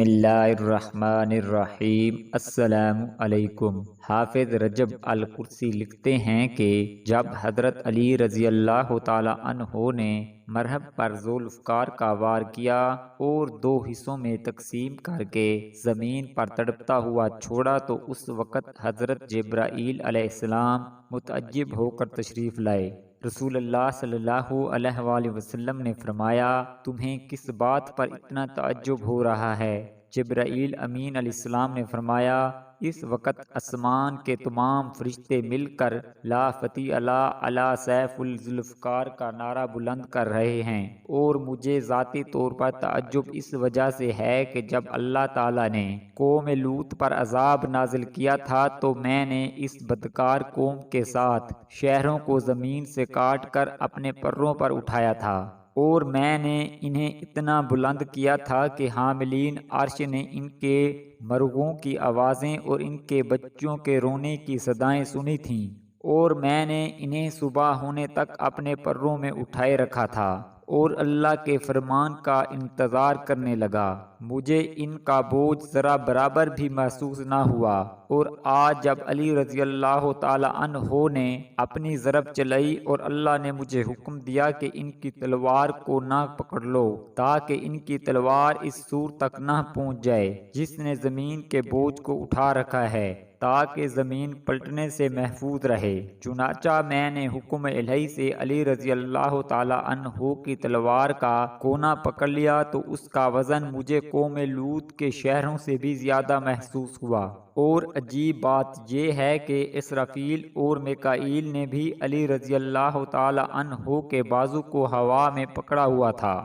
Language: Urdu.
اللہ الرحمن الرحیم۔ السلام علیکم۔ حافظ رجب القرسی لکھتے ہیں کہ جب حضرت علی رضی اللہ تعالی عنہ نے مرہب پر ذوالفقار کا وار کیا اور دو حصوں میں تقسیم کر کے زمین پر تڑپتا ہوا چھوڑا تو اس وقت حضرت جبرائیل علیہ السلام متعجب ہو کر تشریف لائے۔ رسول اللہ صلی اللہ علیہ وآلہ وسلم نے فرمایا، تمہیں کس بات پر اتنا تعجب ہو رہا ہے؟ جبرائیل امین علیہ السلام نے فرمایا، اس وقت آسمان کے تمام فرشتے مل کر لا فتح علی سیف الذوالفقار کا نعرہ بلند کر رہے ہیں، اور مجھے ذاتی طور پر تعجب اس وجہ سے ہے کہ جب اللہ تعالیٰ نے قوم لوط پر عذاب نازل کیا تھا تو میں نے اس بدکار قوم کے ساتھ شہروں کو زمین سے کاٹ کر اپنے پروں پر اٹھایا تھا، اور میں نے انہیں اتنا بلند کیا تھا کہ حاملین عرش نے ان کے مرغوں کی آوازیں اور ان کے بچوں کے رونے کی صدائیں سنی تھیں، اور میں نے انہیں صبح ہونے تک اپنے پروں میں اٹھائے رکھا تھا اور اللہ کے فرمان کا انتظار کرنے لگا۔ مجھے ان کا بوجھ ذرا برابر بھی محسوس نہ ہوا، اور آج جب علی رضی اللہ تعالی عنہ نے اپنی ضرب چلائی اور اللہ نے مجھے حکم دیا کہ ان کی تلوار کو نہ پکڑ لو تاکہ ان کی تلوار اس سور تک نہ پہنچ جائے جس نے زمین کے بوجھ کو اٹھا رکھا ہے، تاکہ زمین پلٹنے سے محفوظ رہے، چنانچہ میں نے حکم الہی سے علی رضی اللہ تعالی عنہ کی تلوار کا کونا پکڑ لیا تو اس کا وزن مجھے قوم لوط کے شہروں سے بھی زیادہ محسوس ہوا۔ اور عجیب بات یہ ہے کہ اسرافیل اور میکائیل نے بھی علی رضی اللہ تعالی عنہ کے بازو کو ہوا میں پکڑا ہوا تھا،